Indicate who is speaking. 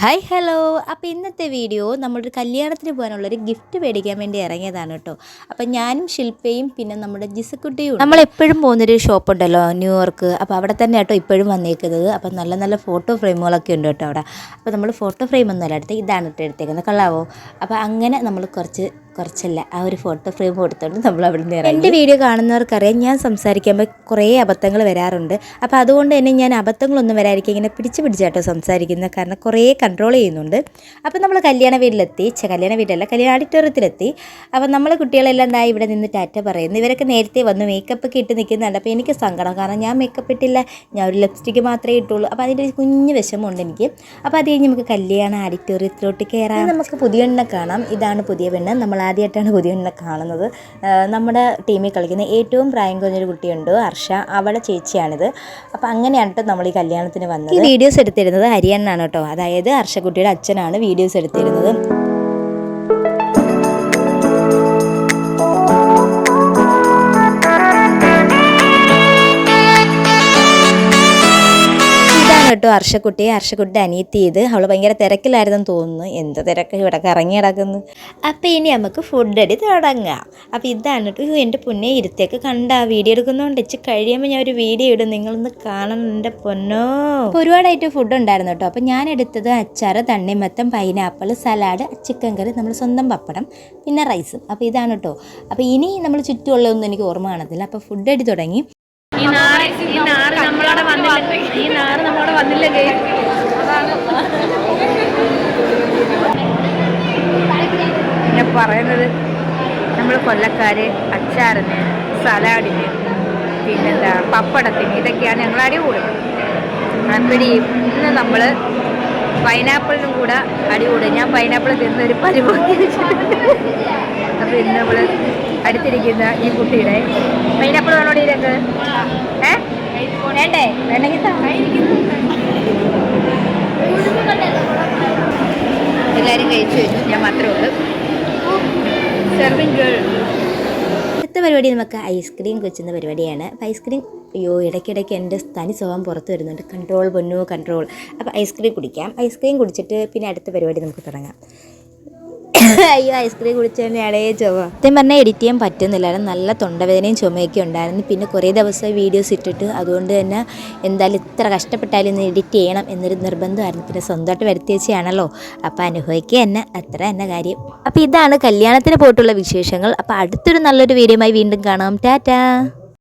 Speaker 1: Hi hello. അപ്പോൾ ഇന്നത്തെ video നമ്മളൊരു കല്യാണത്തിന് പോകാനുള്ളൊരു ഗിഫ്റ്റ് മേടിക്കാൻ വേണ്ടി ഇറങ്ങിയതാണ് കേട്ടോ. അപ്പം ഞാനും ശില്പയും പിന്നെ നമ്മുടെ ജിസക്കുട്ടിയും നമ്മളെപ്പോഴും പോകുന്നൊരു ഷോപ്പുണ്ടല്ലോ ന്യൂയോർക്ക്. അപ്പോൾ അവിടെ തന്നെ കേട്ടോ ഇപ്പോഴും വന്നേക്കുന്നത്. അപ്പം നല്ല നല്ല ഫോട്ടോ ഫ്രെയിമുകളൊക്കെ ഉണ്ട് കേട്ടോ അവിടെ. അപ്പോൾ നമ്മൾ ഫോട്ടോ ഫ്രെയിം ഒന്നുമല്ല എടുത്ത് ഇതാണ് കേട്ടോ എടുത്തേക്കുന്നത്. കൊള്ളാവോ? അപ്പോൾ അങ്ങനെ നമ്മൾ കുറച്ചല്ല ആ ഒരു ഫോട്ടോ ഫ്രെയിം കൊടുത്തോണ്ട് നമ്മൾ അവിടെ നിന്ന് ഇറങ്ങി. എൻ്റെ വീഡിയോ കാണുന്നവർക്കറിയാം ഞാൻ സംസാരിക്കുമ്പോൾ കുറേ അബദ്ധങ്ങൾ വരാറുണ്ട്. അപ്പോൾ അതുകൊണ്ട് തന്നെ ഞാൻ അബദ്ധങ്ങളൊന്നും വരാതിരിക്കും ഇങ്ങനെ പിടിച്ചാട്ടോ സംസാരിക്കുന്നത്. കാരണം കുറേ കൺട്രോൾ ചെയ്യുന്നുണ്ട്. അപ്പോൾ നമ്മൾ കല്യാണ ഓഡിറ്റോറിയത്തിലെത്തി. അപ്പോൾ നമ്മൾ കുട്ടികളെല്ലാം എന്താ ഇവിടെ നിന്ന് ടാറ്റ പറയുന്നു. ഇവരൊക്കെ നേരത്തെ വന്ന് മേക്കപ്പ് ഒക്കെ ഇട്ട് നിൽക്കുന്നുണ്ട്. അപ്പോൾ എനിക്ക് സങ്കടം, കാരണം ഞാൻ മേക്കപ്പ് ഇട്ടില്ല, ഞാൻ ഒരു ലിപ്സ്റ്റിക്ക് മാത്രമേ ഇട്ടുള്ളൂ. അപ്പോൾ അതിൻ്റെ ഒരു കുഞ്ഞ് വിഷമമുണ്ട് എനിക്ക്. അപ്പോൾ അത് കഴിഞ്ഞ് നമുക്ക് കല്യാണ ഓഡിറ്റോറിയത്തിലോട്ട് കയറാം. നമുക്ക് പുതിയ പെണ്ണെ കാണാം. ഇതാണ് പുതിയ പെണ്ണ്. നമ്മൾ ആദ്യമായിട്ടാണ് പുതിയ പെണ്ണെ കാണുന്നത്. നമ്മുടെ ടീമിൽ കളിക്കുന്ന ഏറ്റവും പ്രായം കുറഞ്ഞൊരു കുട്ടിയുണ്ട്, ഹർഷ, അവളെ ചേച്ചിയാണിത്. അപ്പോൾ അങ്ങനെയാണ് കേട്ടോ നമ്മൾ ഈ കല്യാണത്തിന് വന്നത്. ഈ വീഡിയോസ് എടുത്തിരുന്നത് ഹരിയാനാണ് കേട്ടോ, അതായത് ഹർഷക്കുട്ടിയുടെ അച്ഛനാണ് വീഡിയോസ് എടുത്തിരുന്നത്. കേട്ടോ ഹർഷക്കുട്ടി അനിയത്തി ഇത്. അവൾ ഭയങ്കര തിരക്കിലായിരുന്നെന്ന് തോന്നുന്നു. എന്ത് തിരക്ക്, ഇവിടെ കറങ്ങി കിടക്കുന്നു. അപ്പോൾ ഇനി നമുക്ക് ഫുഡ് അടി തുടങ്ങാം. അപ്പോൾ ഇതാണ് കേട്ടോ എൻ്റെ പൊന്നെ, ഇരുത്തേക്ക് കണ്ട വീഡിയോ എടുക്കുന്നതുകൊണ്ട് വെച്ച് കഴിയുമ്പോൾ ഞാൻ ഒരു വീഡിയോ ഇടും, നിങ്ങളൊന്ന് കാണണം എൻ്റെ പൊന്നോ. അപ്പോൾ ഒരുപാടായിട്ട് ഫുഡ് ഉണ്ടായിരുന്നു കേട്ടോ. അപ്പോൾ ഞാൻ എടുത്തത് അച്ചാറ്, തണ്ണിമത്തൻ, പൈനാപ്പിൾ, സലാഡ്, ചിക്കൻ കറി, നമ്മൾ സ്വന്തം പപ്പടം, പിന്നെ റൈസും. അപ്പോൾ ഇതാണ് കേട്ടോ. അപ്പോൾ ഇനി നമ്മൾ ചുറ്റുമുള്ളതൊന്നും എനിക്ക് ഓർമ്മ കാണത്തില്ല. അപ്പോൾ ഫുഡ് അടി തുടങ്ങി.
Speaker 2: ഈ നാറ് നമ്മളോട് വന്നില്ലേ. ഞാൻ പറയുന്നത്, നമ്മൾ കൊല്ലക്കാര് അച്ചാറിന്, സലാഡിന്, പിന്നെന്താ പപ്പടത്തിന്, ഇതൊക്കെയാണ് ഞങ്ങൾ അടി കൂടുന്നത്. അപ്പോൾ ഇന്ന് നമ്മൾ പൈനാപ്പിളിനും കൂടെ അടി കൂടും. ഞാൻ പൈനാപ്പിൾ തിന്നൊരു പരിപാടി. അപ്പോൾ ഇന്ന് നമ്മൾ അടുത്തിരിക്കുന്ന ഈ കുട്ടിയുടെ പൈനാപ്പിൾ വേണോടി ഇതൊക്കെ വേണ്ടേ, വേണ്ടെങ്കിൽ എല്ലാവരും കഴിച്ചു വെച്ചു, ഞാൻ മാത്രമേ ഉള്ളൂ. Serving girl.
Speaker 1: അടുത്ത പരിപാടി നമുക്ക് ഐസ്ക്രീം കൊച്ചുന്ന പരിപാടിയാണ്. അപ്പോൾ ഐസ്ക്രീം, അയ്യോ ഇടയ്ക്കിടയ്ക്ക് എൻ്റെ തനി സ്വഭാവം പുറത്ത് വരുന്നുണ്ട്. കൺട്രോൾ പൊന്നു കൺട്രോൾ. അപ്പോൾ ഐസ്ക്രീം കുടിക്കാം. ഐസ്ക്രീം കുടിച്ചിട്ട് പിന്നെ അടുത്ത പരിപാടി നമുക്ക് തുടങ്ങാം. അയ്യോ ഐസ്ക്രീം കുടിച്ചതിൻ്റെ ഇടയെ ചുമ. സത്യം പറഞ്ഞാൽ എഡിറ്റ് ചെയ്യാൻ പറ്റുന്നില്ലായിരുന്നു. നല്ല തൊണ്ടവേദനയും ചുമയൊക്കെ ഉണ്ടായിരുന്നു. പിന്നെ കുറേ ദിവസമായി വീഡിയോസ് ഇട്ടിട്ട്, അതുകൊണ്ട് തന്നെ എന്തായാലും ഇത്ര കഷ്ടപ്പെട്ടാലും ഇന്ന് എഡിറ്റ് ചെയ്യണം എന്നൊരു നിർബന്ധമായിരുന്നു. പിന്നെ സ്വന്തമായിട്ട് വരുത്തി വെച്ചാണല്ലോ, അപ്പോൾ അനുഭവിക്കുക തന്നെ, അത്ര തന്നെ കാര്യം. അപ്പോൾ ഇതാണ് കല്യാണത്തിന് പോയിട്ടുള്ള വിശേഷങ്ങൾ. അപ്പോൾ അടുത്തൊരു നല്ലൊരു വീഡിയോയുമായി വീണ്ടും കാണാം. ടാറ്റാ.